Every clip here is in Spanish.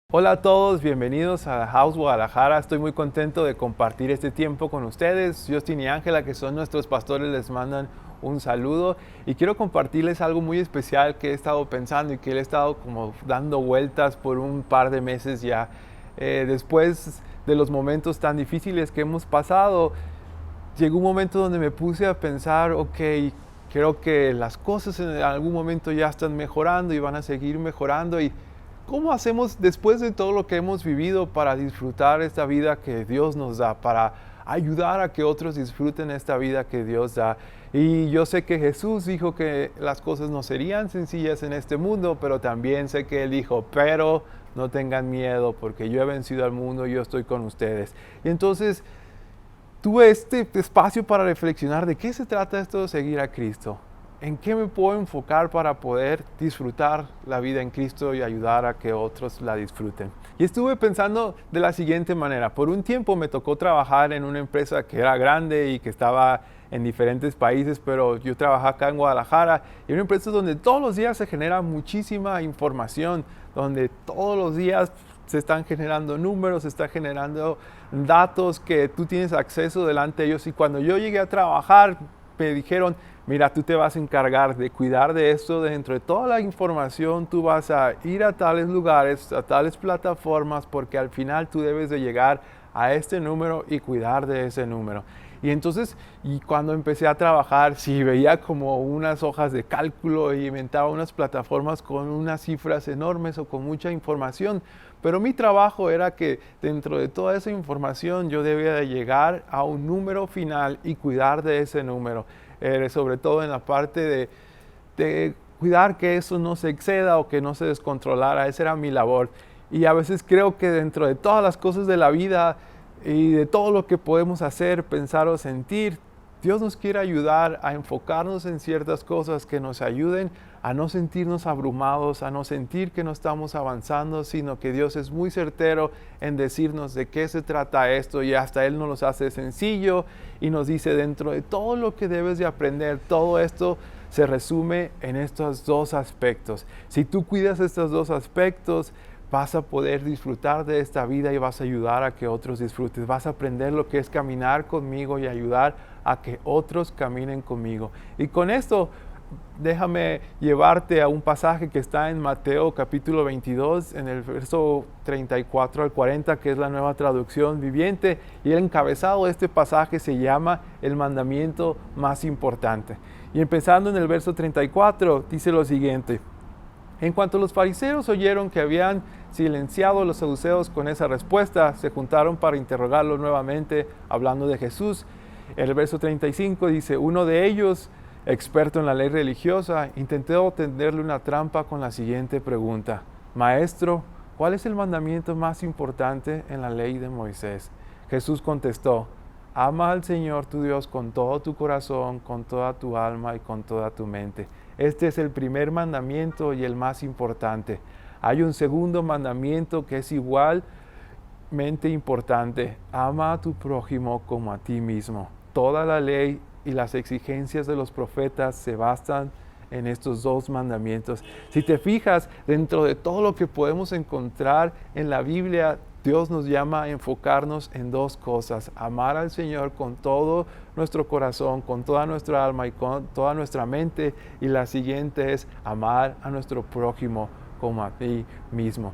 Hola a todos, bienvenidos a House Guadalajara. Estoy muy contento de compartir este tiempo con ustedes. Justin y Ángela, que son nuestros pastores, les mandan un saludo y quiero compartirles algo muy especial que he estado pensando y que le he estado como dando vueltas por un par de meses ya. Después de los momentos tan difíciles que hemos pasado, llegó un momento donde me puse a pensar, ok, creo que las cosas en algún momento ya están mejorando y van a seguir mejorando. Y ¿cómo hacemos después de todo lo que hemos vivido para disfrutar esta vida que Dios nos da, para ayudar a que otros disfruten esta vida que Dios da? Y yo sé que Jesús dijo que las cosas no serían sencillas en este mundo, pero también sé que Él dijo, pero no tengan miedo porque yo he vencido al mundo y yo estoy con ustedes. Y entonces tuve este espacio para reflexionar de qué se trata esto de seguir a Cristo. ¿En qué me puedo enfocar para poder disfrutar la vida en Cristo y ayudar a que otros la disfruten? Y estuve pensando de la siguiente manera. Por un tiempo me tocó trabajar en una empresa que era grande y que estaba en diferentes países, pero yo trabajaba acá en Guadalajara y una empresa donde todos los días se genera muchísima información, donde todos los días se están generando números, se están generando datos que tú tienes acceso delante de ellos. Y cuando yo llegué a trabajar, me dijeron, mira, tú te vas a encargar de cuidar de esto, dentro de toda la información, tú vas a ir a tales lugares, a tales plataformas, porque al final tú debes de llegar a este número y cuidar de ese número. Y entonces, cuando empecé a trabajar, sí, veía como unas hojas de cálculo y inventaba unas plataformas con unas cifras enormes o con mucha información. Pero mi trabajo era que dentro de toda esa información yo debía de llegar a un número final y cuidar de ese número. Sobre todo en la parte de cuidar que eso no se exceda o que no se descontrolara. Esa era mi labor. Y a veces creo que dentro de todas las cosas de la vida y de todo lo que podemos hacer, pensar o sentir, Dios nos quiere ayudar a enfocarnos en ciertas cosas que nos ayuden a no sentirnos abrumados, a no sentir que no estamos avanzando, sino que Dios es muy certero en decirnos de qué se trata esto y hasta Él nos lo hace sencillo y nos dice dentro de todo lo que debes de aprender, todo esto se resume en estos dos aspectos. Si tú cuidas estos dos aspectos, vas a poder disfrutar de esta vida y vas a ayudar a que otros disfruten. Vas a aprender lo que es caminar conmigo y ayudar a que otros caminen conmigo. Y con esto, déjame llevarte a un pasaje que está en Mateo capítulo 22, en el verso 34 al 40, que es la Nueva Traducción Viviente. Y el encabezado de este pasaje se llama el mandamiento más importante. Y empezando en el verso 34, dice lo siguiente. En cuanto los fariseos oyeron que habían silenciado a los saduceos con esa respuesta, se juntaron para interrogarlo nuevamente, hablando de Jesús. El verso 35 dice, uno de ellos, experto en la ley religiosa, intentó tenderle una trampa con la siguiente pregunta. Maestro, ¿cuál es el mandamiento más importante en la ley de Moisés? Jesús contestó, ama al Señor tu Dios con todo tu corazón, con toda tu alma y con toda tu mente. Este es el primer mandamiento y el más importante. Hay un segundo mandamiento que es igualmente importante. Ama a tu prójimo como a ti mismo. Toda la ley y las exigencias de los profetas se basan en estos dos mandamientos. Si te fijas, dentro de todo lo que podemos encontrar en la Biblia, Dios nos llama a enfocarnos en dos cosas, amar al Señor con todo nuestro corazón, con toda nuestra alma y con toda nuestra mente. Y la siguiente es amar a nuestro prójimo como a ti mismo.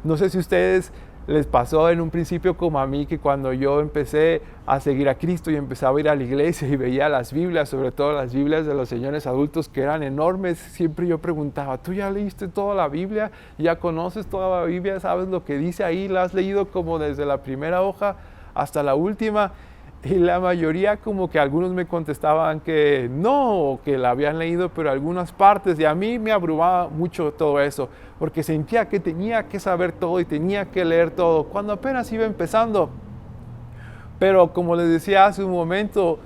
No sé si a ustedes les pasó en un principio como a mí, que cuando yo empecé a seguir a Cristo y empezaba a ir a la iglesia y veía las Biblias, sobre todo las Biblias de los señores adultos que eran enormes, siempre yo preguntaba, ¿tú ya leíste toda la Biblia? ¿Ya conoces toda la Biblia? ¿Sabes lo que dice ahí? ¿La has leído como desde la primera hoja hasta la última? Y la mayoría, como que algunos me contestaban que no, que la habían leído, pero algunas partes. Y a mí me abrumaba mucho todo eso, porque sentía que tenía que saber todo y tenía que leer todo, cuando apenas iba empezando. Pero como les decía hace un momento,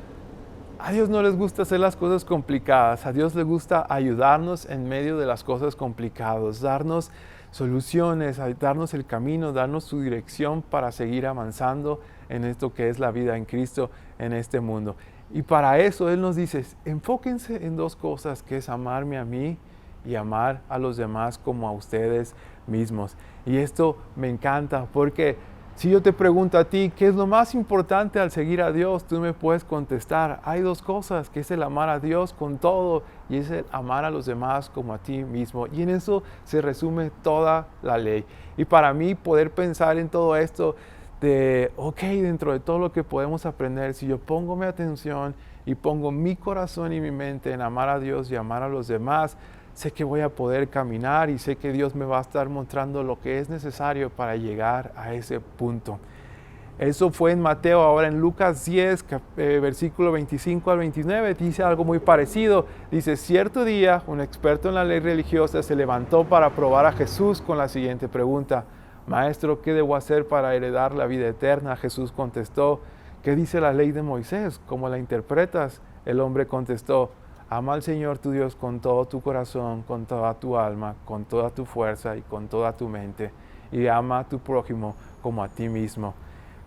a Dios no les gusta hacer las cosas complicadas. A Dios le gusta ayudarnos en medio de las cosas complicadas, darnos soluciones, darnos el camino, darnos su dirección para seguir avanzando en esto que es la vida en Cristo en este mundo. Y para eso Él nos dice, enfóquense en dos cosas, que es amarme a mí y amar a los demás como a ustedes mismos. Y esto me encanta porque si yo te pregunto a ti, ¿qué es lo más importante al seguir a Dios? Tú me puedes contestar, hay dos cosas, que es el amar a Dios con todo y es el amar a los demás como a ti mismo. Y en eso se resume toda la ley. Y para mí poder pensar en todo esto dentro de todo lo que podemos aprender, si yo pongo mi atención y pongo mi corazón y mi mente en amar a Dios y amar a los demás, sé que voy a poder caminar y sé que Dios me va a estar mostrando lo que es necesario para llegar a ese punto. Eso fue en Mateo. Ahora en Lucas 10, versículo 25 al 29, dice algo muy parecido. Dice, cierto día, un experto en la ley religiosa se levantó para probar a Jesús con la siguiente pregunta. Maestro, ¿qué debo hacer para heredar la vida eterna? Jesús contestó, ¿qué dice la ley de Moisés? ¿Cómo la interpretas? El hombre contestó, ama al Señor tu Dios con todo tu corazón, con toda tu alma, con toda tu fuerza y con toda tu mente. Y ama a tu prójimo como a ti mismo.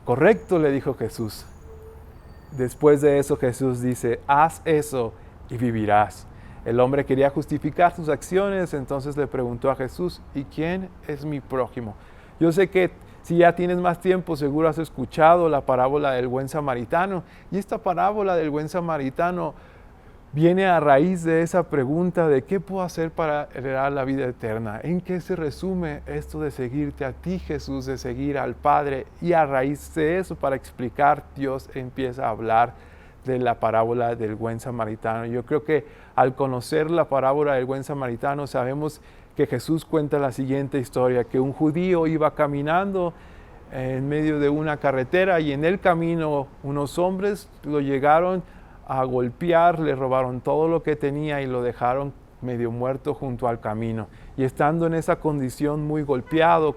Correcto, le dijo Jesús. Después de eso Jesús dice, haz eso y vivirás. El hombre quería justificar sus acciones, entonces le preguntó a Jesús, ¿y quién es mi prójimo? Yo sé que si ya tienes más tiempo, seguro has escuchado la parábola del buen samaritano. Y esta parábola del buen samaritano viene a raíz de esa pregunta de ¿qué puedo hacer para heredar la vida eterna? ¿En qué se resume esto de seguirte a ti, Jesús, de seguir al Padre? Y a raíz de eso, para explicar, Dios empieza a hablar de la parábola del buen samaritano. Yo creo que al conocer la parábola del buen samaritano, sabemos que Jesús cuenta la siguiente historia, que un judío iba caminando en medio de una carretera y en el camino unos hombres lo llegaron a golpear, le robaron todo lo que tenía y lo dejaron medio muerto junto al camino. Y estando en esa condición muy golpeado,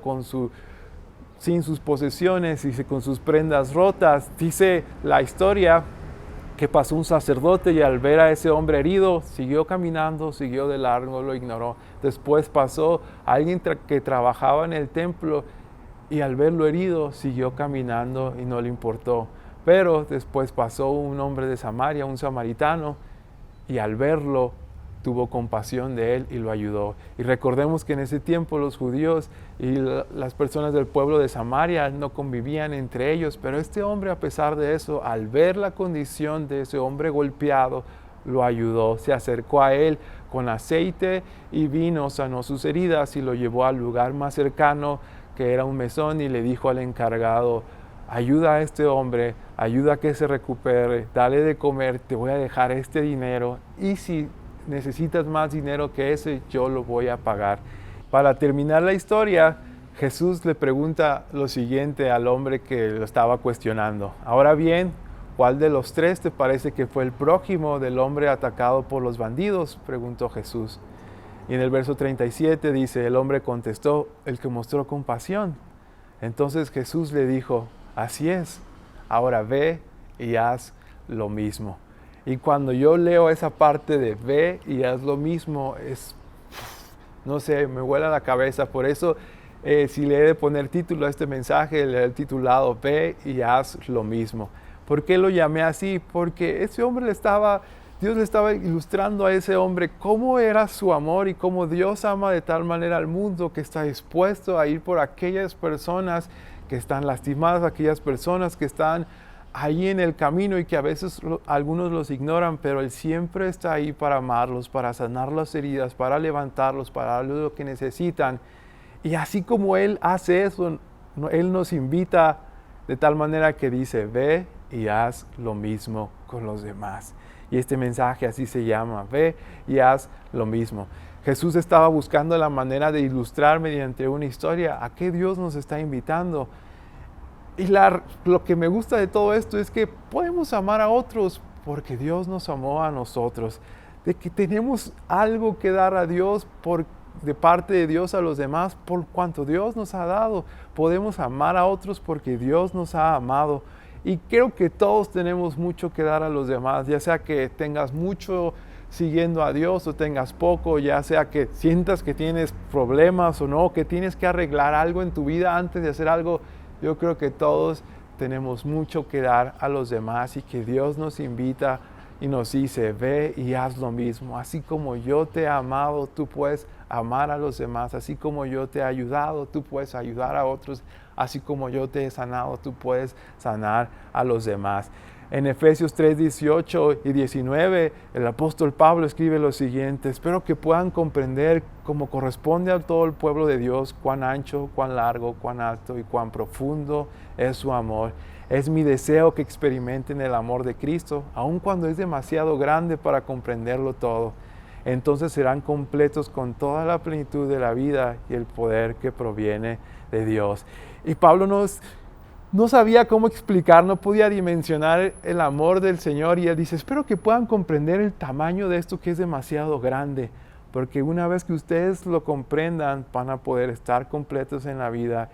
sin sus posesiones y con sus prendas rotas, dice la historia que pasó un sacerdote y al ver a ese hombre herido, siguió caminando, siguió de largo, lo ignoró. Después pasó alguien que trabajaba en el templo y al verlo herido, siguió caminando y no le importó. Pero después pasó un hombre de Samaria, un samaritano, y al verlo tuvo compasión de él y lo ayudó. Y recordemos que en ese tiempo los judíos y las personas del pueblo de Samaria no convivían entre ellos, pero este hombre, a pesar de eso, al ver la condición de ese hombre golpeado, lo ayudó, se acercó a él con aceite y vino, sanó sus heridas y lo llevó al lugar más cercano, que era un mesón, y le dijo al encargado, ayuda a este hombre, ayuda a que se recupere, dale de comer, te voy a dejar este dinero y si necesitas más dinero que ese, yo lo voy a pagar. Para terminar la historia, Jesús le pregunta lo siguiente al hombre que lo estaba cuestionando. Ahora bien, ¿cuál de los tres te parece que fue el prójimo del hombre atacado por los bandidos? Preguntó Jesús. Y en el verso 37 dice, el hombre contestó, el que mostró compasión. Entonces Jesús le dijo, así es, ahora ve y haz lo mismo. Y cuando yo leo esa parte de ve y haz lo mismo, no sé, me vuela la cabeza. Por eso, si le he de poner título a este mensaje, le he titulado ve y haz lo mismo. ¿Por qué lo llamé así? Porque ese hombre Dios le estaba ilustrando a ese hombre cómo era su amor y cómo Dios ama de tal manera al mundo que está dispuesto a ir por aquellas personas que están lastimadas, aquellas personas que están ahí en el camino y que a veces algunos los ignoran, pero Él siempre está ahí para amarlos, para sanar las heridas, para levantarlos, para darles lo que necesitan. Y así como Él hace eso, Él nos invita de tal manera que dice, ve y haz lo mismo con los demás. Y este mensaje así se llama, ve y haz lo mismo. Jesús estaba buscando la manera de ilustrar mediante una historia a qué Dios nos está invitando. Y lo que me gusta de todo esto es que podemos amar a otros porque Dios nos amó a nosotros. De que tenemos algo que dar a Dios de parte de Dios a los demás por cuanto Dios nos ha dado. Podemos amar a otros porque Dios nos ha amado. Y creo que todos tenemos mucho que dar a los demás, ya sea que tengas mucho siguiendo a Dios o tengas poco, ya sea que sientas que tienes problemas o no, que tienes que arreglar algo en tu vida antes de hacer algo. Yo creo que todos tenemos mucho que dar a los demás y que Dios nos invita y nos dice, ve y haz lo mismo. Así como yo te he amado, tú puedes amar a los demás. Así como yo te he ayudado, tú puedes ayudar a otros. Así como yo te he sanado, tú puedes sanar a los demás. En Efesios 3, 18 y 19, el apóstol Pablo escribe lo siguiente: espero que puedan comprender como corresponde a todo el pueblo de Dios, cuán ancho, cuán largo, cuán alto y cuán profundo es su amor. Es mi deseo que experimenten el amor de Cristo, aun cuando es demasiado grande para comprenderlo todo. Entonces serán completos con toda la plenitud de la vida y el poder que proviene de Dios. Y Pablo no sabía cómo explicar, no podía dimensionar el amor del Señor, y él dice, espero que puedan comprender el tamaño de esto que es demasiado grande, porque una vez que ustedes lo comprendan, van a poder estar completos en la vida,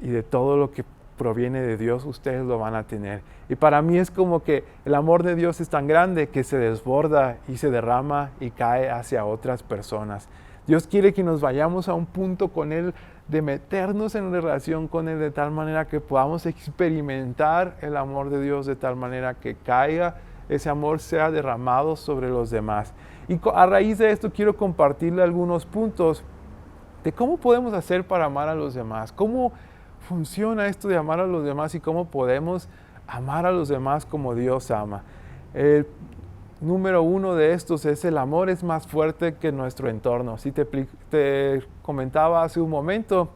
y de todo lo que proviene de Dios, ustedes lo van a tener. Y para mí es como que el amor de Dios es tan grande que se desborda y se derrama y cae hacia otras personas. Dios quiere que nos vayamos a un punto con Él, de meternos en relación con Él de tal manera que podamos experimentar el amor de Dios, de tal manera que caiga, ese amor sea derramado sobre los demás. Y a raíz de esto quiero compartirle algunos puntos de cómo podemos hacer para amar a los demás, cómo funciona esto de amar a los demás y cómo podemos amar a los demás como Dios ama. El número uno de estos es: el amor es más fuerte que nuestro entorno. Si te comentaba hace un momento,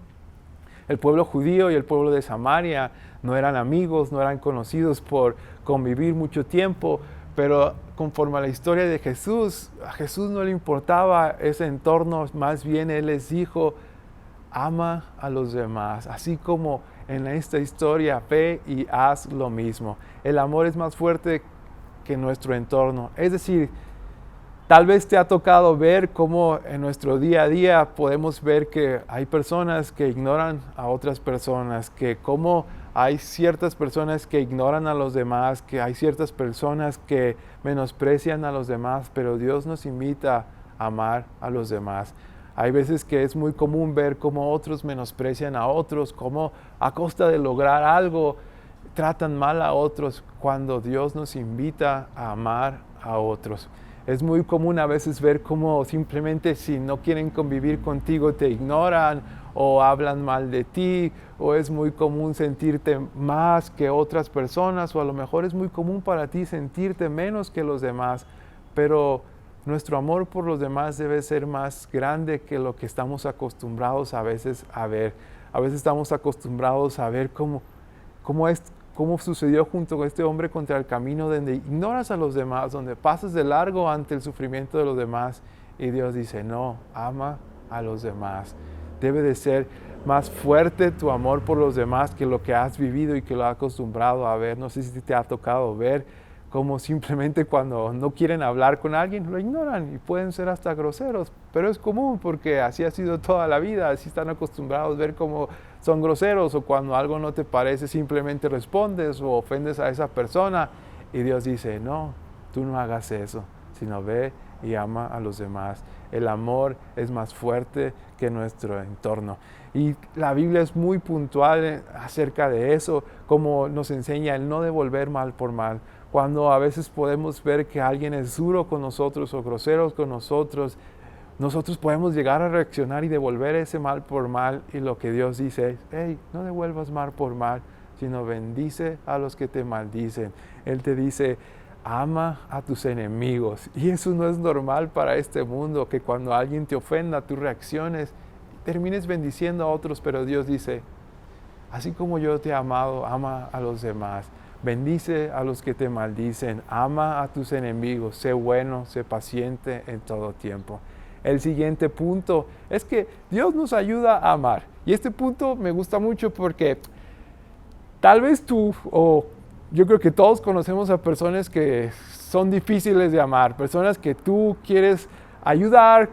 el pueblo judío y el pueblo de Samaria no eran amigos, no eran conocidos por convivir mucho tiempo, pero conforme a la historia de Jesús, a Jesús no le importaba ese entorno, más bien Él les dijo, ama a los demás, así como en esta historia, ve y haz lo mismo. El amor es más fuerte que nuestro entorno. Es decir, tal vez te ha tocado ver cómo en nuestro día a día podemos ver que hay personas que ignoran a otras personas, que como hay ciertas personas que ignoran a los demás, que hay ciertas personas que menosprecian a los demás, pero Dios nos invita a amar a los demás. Hay veces que es muy común ver cómo otros menosprecian a otros, cómo a costa de lograr algo tratan mal a otros, cuando Dios nos invita a amar a otros. Es muy común a veces ver cómo simplemente si no quieren convivir contigo te ignoran o hablan mal de ti, o es muy común sentirte más que otras personas, o a lo mejor es muy común para ti sentirte menos que los demás, pero nuestro amor por los demás debe ser más grande que lo que estamos acostumbrados a veces a ver. A veces estamos acostumbrados a ver cómo sucedió junto con este hombre contra el camino, donde ignoras a los demás, donde pasas de largo ante el sufrimiento de los demás, y Dios dice, no, ama a los demás. Debe de ser más fuerte tu amor por los demás que lo que has vivido y que lo has acostumbrado a ver. No sé si te ha tocado ver cómo simplemente cuando no quieren hablar con alguien lo ignoran y pueden ser hasta groseros, pero es común porque así ha sido toda la vida, así están acostumbrados a ver cómo son groseros, o cuando algo no te parece simplemente respondes o ofendes a esa persona, y Dios dice, no, tú no hagas eso, sino ve y ama a los demás. El amor es más fuerte que nuestro entorno. Y la Biblia es muy puntual acerca de eso, como nos enseña el no devolver mal por mal. Cuando a veces podemos ver que alguien es duro con nosotros o grosero con nosotros, nosotros podemos llegar a reaccionar y devolver ese mal por mal. Y lo que Dios dice es, hey, no devuelvas mal por mal, sino bendice a los que te maldicen. Él te dice, ama a tus enemigos. Y eso no es normal para este mundo, que cuando alguien te ofenda, tú reacciones, termines bendiciendo a otros, pero Dios dice, así como yo te he amado, ama a los demás. Bendice a los que te maldicen, ama a tus enemigos, sé bueno, sé paciente en todo tiempo. El siguiente punto es que Dios nos ayuda a amar. Y este punto me gusta mucho porque tal vez tú, o yo creo que todos conocemos a personas que son difíciles de amar, personas que tú quieres ayudar,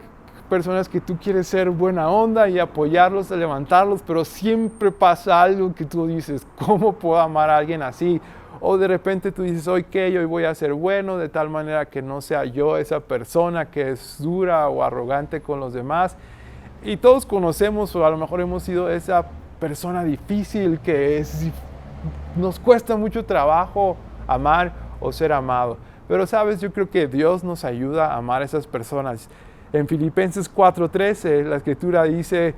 personas que tú quieres ser buena onda y apoyarlos, levantarlos, pero siempre pasa algo que tú dices, ¿cómo puedo amar a alguien así? O de repente tú dices, hoy voy a ser bueno, de tal manera que no sea yo esa persona que es dura o arrogante con los demás. Y todos conocemos, o a lo mejor hemos sido esa persona difícil que nos cuesta mucho trabajo amar o ser amado. Pero sabes, yo creo que Dios nos ayuda a amar a esas personas. En Filipenses 4:13 la Escritura dice: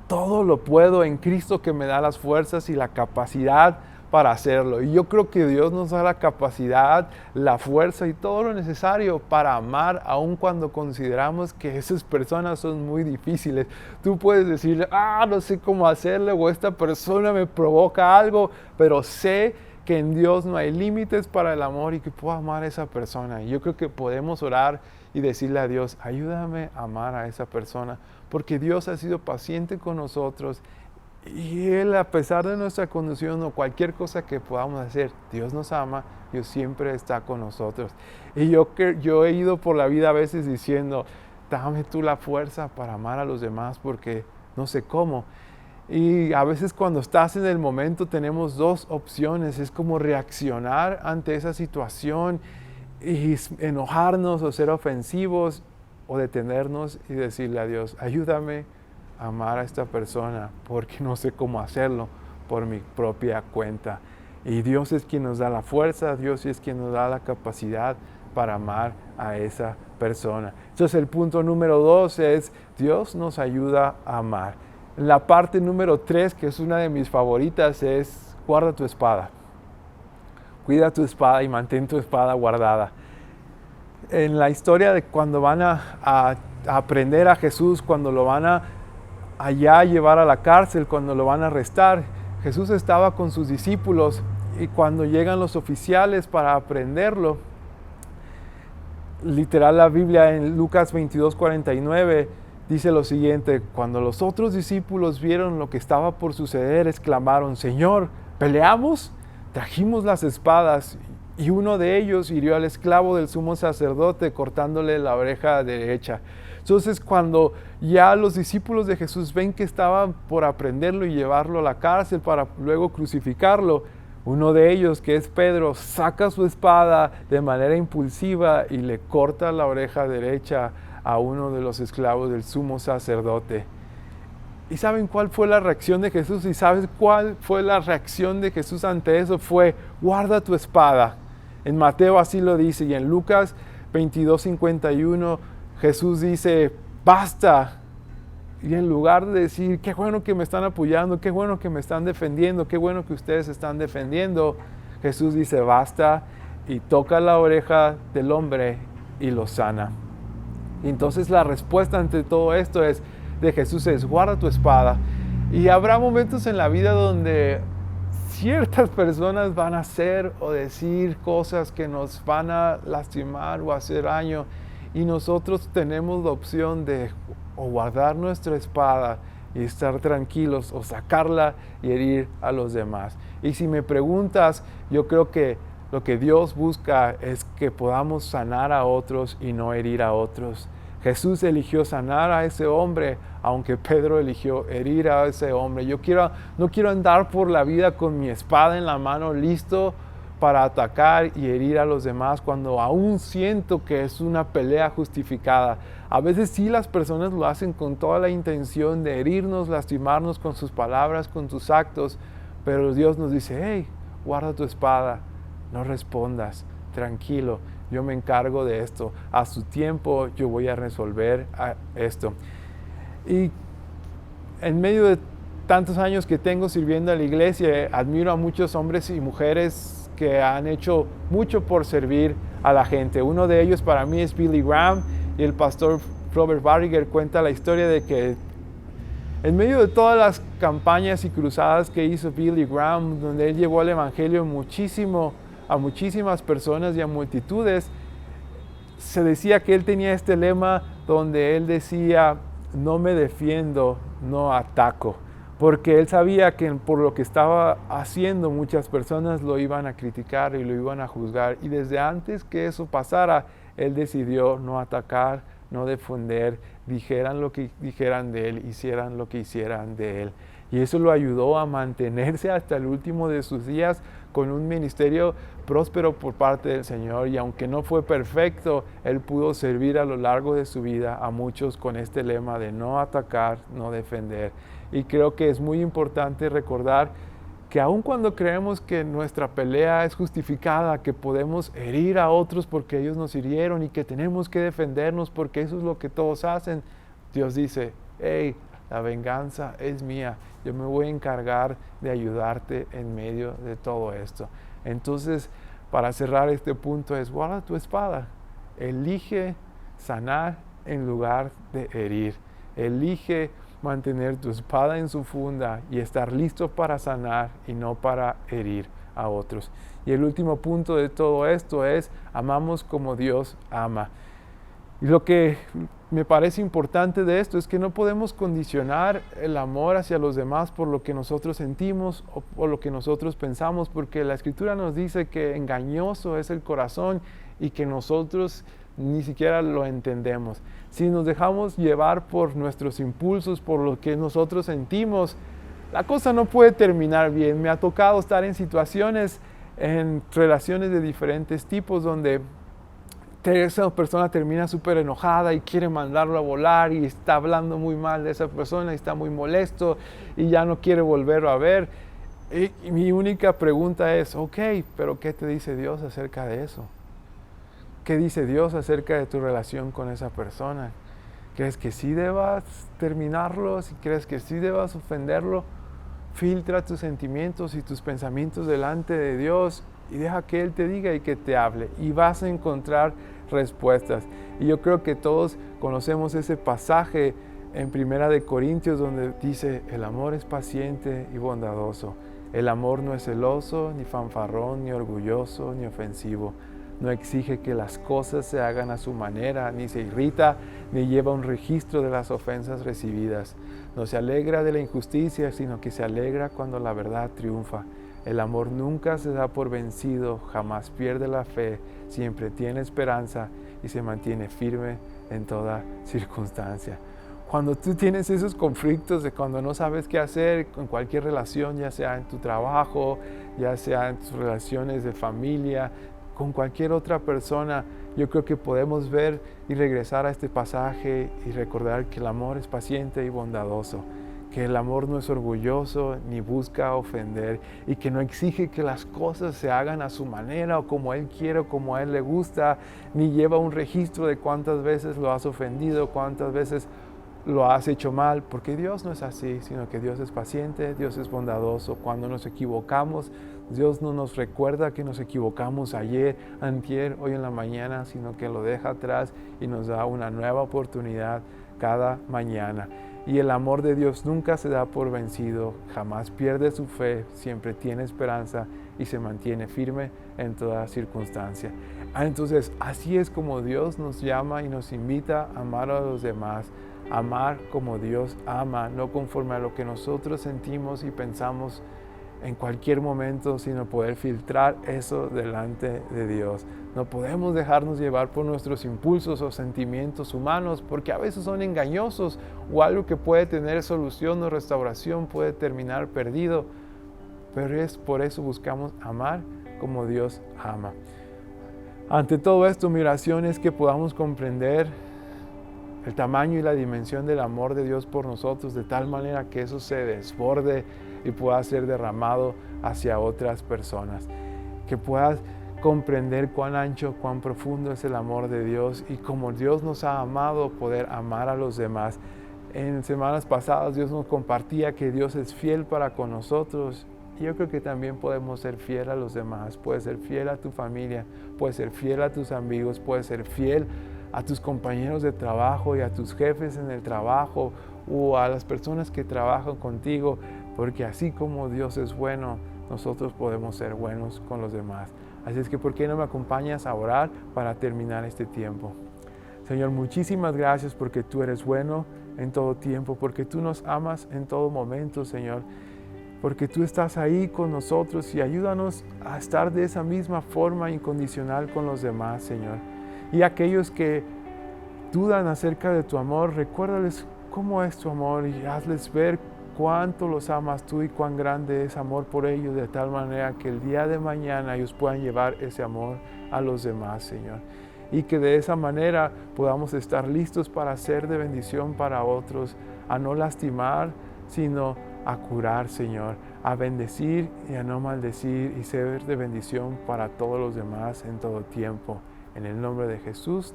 todo lo puedo en Cristo que me da las fuerzas y la capacidad para hacerlo. Y yo creo que Dios nos da la capacidad, la fuerza y todo lo necesario para amar, aun cuando consideramos que esas personas son muy difíciles. Tú puedes decir, no sé cómo hacerlo, o esta persona me provoca algo, pero sé que en Dios no hay límites para el amor y que puedo amar a esa persona. Y yo creo que podemos orar y decirle a Dios: ayúdame a amar a esa persona, porque Dios ha sido paciente con nosotros. Y Él, a pesar de nuestra condición o cualquier cosa que podamos hacer, Dios nos ama, Dios siempre está con nosotros. Y yo he ido por la vida a veces diciendo: dame tú la fuerza para amar a los demás, porque no sé cómo. Y a veces cuando estás en el momento tenemos dos opciones: es como reaccionar ante esa situación y enojarnos o ser ofensivos, o detenernos y decirle a Dios: ayúdame a amar a esta persona, porque no sé cómo hacerlo por mi propia cuenta. Y Dios es quien nos da la fuerza, Dios es quien nos da la capacidad para amar a esa persona. Entonces el punto número 2 es: Dios nos ayuda a amar. La parte número 3, que es una de mis favoritas, es: guarda tu espada. Cuida tu espada y mantén tu espada guardada. En la historia de cuando van a aprender a Jesús, cuando lo van allá a llevar a la cárcel, cuando lo van a arrestar, Jesús estaba con sus discípulos, y cuando llegan los oficiales para aprenderlo, literal la Biblia en Lucas 22:49 dice lo siguiente: cuando los otros discípulos vieron lo que estaba por suceder, exclamaron: Señor, ¿peleamos? Trajimos las espadas. Y uno de ellos hirió al esclavo del sumo sacerdote, cortándole la oreja derecha. Entonces, cuando ya los discípulos de Jesús ven que estaban por aprenderlo y llevarlo a la cárcel para luego crucificarlo, uno de ellos, que es Pedro, saca su espada de manera impulsiva y le corta la oreja derecha a uno de los esclavos del sumo sacerdote. ¿Y saben cuál fue la reacción de Jesús? ¿Y sabes cuál fue la reacción de Jesús ante eso? Fue: guarda tu espada. En Mateo así lo dice, y en Lucas 22:51 Jesús dice: basta. Y en lugar de decir: qué bueno que me están apoyando, qué bueno que me están defendiendo, qué bueno que ustedes están defendiendo, Jesús dice: basta, y toca la oreja del hombre y lo sana. Y entonces la respuesta ante todo esto de Jesús es: guarda tu espada. Y habrá momentos en la vida donde ciertas personas van a hacer o decir cosas que nos van a lastimar o hacer daño, y nosotros tenemos la opción de o guardar nuestra espada y estar tranquilos, o sacarla y herir a los demás. Y si me preguntas, yo creo que lo que Dios busca es que podamos sanar a otros y no herir a otros. Jesús eligió sanar a ese hombre, aunque Pedro eligió herir a ese hombre. No quiero andar por la vida con mi espada en la mano, listo para atacar y herir a los demás, cuando aún siento que es una pelea justificada. A veces sí, las personas lo hacen con toda la intención de herirnos, lastimarnos con sus palabras, con sus actos, pero Dios nos dice: hey, guarda tu espada, no respondas, tranquilo, yo me encargo de esto, a su tiempo yo voy a resolver esto. Y en medio de tantos años que tengo sirviendo a la iglesia, admiro a muchos hombres y mujeres que han hecho mucho por servir a la gente. Uno de ellos para mí es Billy Graham, y el pastor Robert Barriger cuenta la historia de que en medio de todas las campañas y cruzadas que hizo Billy Graham, donde él llevó el evangelio a muchísimas personas y a multitudes, se decía que él tenía este lema donde él decía: no me defiendo, no ataco. Porque él sabía que por lo que estaba haciendo muchas personas lo iban a criticar y lo iban a juzgar. Y desde antes que eso pasara, él decidió no atacar, no defender, dijeran lo que dijeran de él, hicieran lo que hicieran de él. Y eso lo ayudó a mantenerse hasta el último de sus días con un ministerio próspero por parte del Señor. Y aunque no fue perfecto, él pudo servir a lo largo de su vida a muchos con este lema de no atacar, no defender. Y creo que es muy importante recordar que aun cuando creemos que nuestra pelea es justificada, que podemos herir a otros porque ellos nos hirieron y que tenemos que defendernos porque eso es lo que todos hacen, Dios dice, hey, la venganza es mía, yo me voy a encargar de ayudarte en medio de todo esto. Entonces, para cerrar este punto es, guarda tu espada, elige sanar en lugar de herir, elige mantener tu espada en su funda y estar listo para sanar y no para herir a otros. Y el último punto de todo esto es, amamos como Dios ama. Y lo que me parece importante de esto es que no podemos condicionar el amor hacia los demás por lo que nosotros sentimos o por lo que nosotros pensamos, porque la Escritura nos dice que engañoso es el corazón y que nosotros ni siquiera lo entendemos. Si nos dejamos llevar por nuestros impulsos, por lo que nosotros sentimos, la cosa no puede terminar bien. Me ha tocado estar en situaciones, en relaciones de diferentes tipos, donde esa persona termina súper enojada y quiere mandarlo a volar y está hablando muy mal de esa persona y está muy molesto y ya no quiere volverlo a ver. Y mi única pregunta es, ok, pero ¿qué te dice Dios acerca de eso? ¿Qué dice Dios acerca de tu relación con esa persona? ¿Crees que sí debas terminarlo? ¿Si crees que sí debas ofenderlo? Filtra tus sentimientos y tus pensamientos delante de Dios y deja que Él te diga y que te hable. Y vas a encontrar respuestas. Y yo creo que todos conocemos ese pasaje en 1 Corintios donde dice, el amor es paciente y bondadoso. El amor no es celoso, ni fanfarrón, ni orgulloso, ni ofensivo. No exige que las cosas se hagan a su manera, ni se irrita, ni lleva un registro de las ofensas recibidas. No se alegra de la injusticia, sino que se alegra cuando la verdad triunfa. El amor nunca se da por vencido, jamás pierde la fe, siempre tiene esperanza y se mantiene firme en toda circunstancia. Cuando tú tienes esos conflictos de cuando no sabes qué hacer en cualquier relación, ya sea en tu trabajo, ya sea en tus relaciones de familia, con cualquier otra persona, yo creo que podemos ver y regresar a este pasaje y recordar que el amor es paciente y bondadoso, que el amor no es orgulloso ni busca ofender y que no exige que las cosas se hagan a su manera o como Él quiere o como a Él le gusta, ni lleva un registro de cuántas veces lo has ofendido, cuántas veces lo has hecho mal, porque Dios no es así, sino que Dios es paciente, Dios es bondadoso. Cuando nos equivocamos, Dios no nos recuerda que nos equivocamos ayer, antier, hoy en la mañana, sino que lo deja atrás y nos da una nueva oportunidad cada mañana. Y el amor de Dios nunca se da por vencido, jamás pierde su fe, siempre tiene esperanza y se mantiene firme en toda circunstancia. Entonces, así es como Dios nos llama y nos invita a amar a los demás. Amar como Dios ama, no conforme a lo que nosotros sentimos y pensamos en cualquier momento, sino poder filtrar eso delante de Dios. No podemos dejarnos llevar por nuestros impulsos o sentimientos humanos, porque a veces son engañosos o algo que puede tener solución o restauración puede terminar perdido. Pero es por eso buscamos amar como Dios ama. Ante todo esto, mi oración es que podamos comprender el tamaño y la dimensión del amor de Dios por nosotros, de tal manera que eso se desborde y pueda ser derramado hacia otras personas. Que puedas comprender cuán ancho, cuán profundo es el amor de Dios y como Dios nos ha amado, poder amar a los demás. En semanas pasadas Dios nos compartía que Dios es fiel para con nosotros. Y yo creo que también podemos ser fiel a los demás. Puedes ser fiel a tu familia, puedes ser fiel a tus amigos, puedes ser fiel a tus compañeros de trabajo y a tus jefes en el trabajo o a las personas que trabajan contigo, porque así como Dios es bueno, nosotros podemos ser buenos con los demás. Así es que, ¿por qué no me acompañas a orar para terminar este tiempo? Señor, muchísimas gracias porque tú eres bueno en todo tiempo, porque tú nos amas en todo momento, Señor, porque tú estás ahí con nosotros y ayúdanos a estar de esa misma forma incondicional con los demás, Señor. Y aquellos que dudan acerca de tu amor, recuérdales cómo es tu amor y hazles ver cuánto los amas tú y cuán grande es amor por ellos, de tal manera que el día de mañana ellos puedan llevar ese amor a los demás, Señor. Y que de esa manera podamos estar listos para ser de bendición para otros, a no lastimar, sino a curar, Señor, a bendecir y a no maldecir y ser de bendición para todos los demás en todo tiempo. En el nombre de Jesús.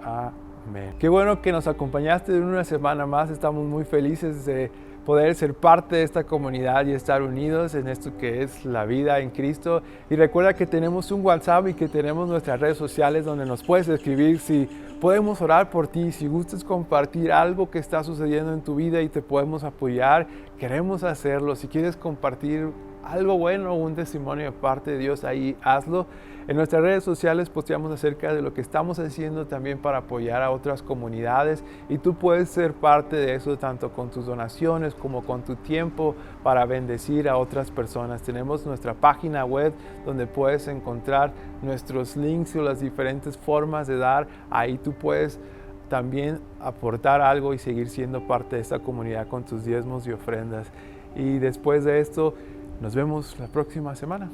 Amén. Qué bueno que nos acompañaste en una semana más. Estamos muy felices de poder ser parte de esta comunidad y estar unidos en esto que es la vida en Cristo. Y recuerda que tenemos un WhatsApp y que tenemos nuestras redes sociales donde nos puedes escribir si podemos orar por ti, si gustas compartir algo que está sucediendo en tu vida y te podemos apoyar, queremos hacerlo. Si quieres compartir algo bueno o un testimonio de parte de Dios, ahí hazlo. En nuestras redes sociales posteamos acerca de lo que estamos haciendo también para apoyar a otras comunidades y tú puedes ser parte de eso tanto con tus donaciones como con tu tiempo para bendecir a otras personas. Tenemos nuestra página web donde puedes encontrar nuestros links y las diferentes formas de dar. Ahí tú puedes también aportar algo y seguir siendo parte de esta comunidad con tus diezmos y ofrendas. Y después de esto, nos vemos la próxima semana.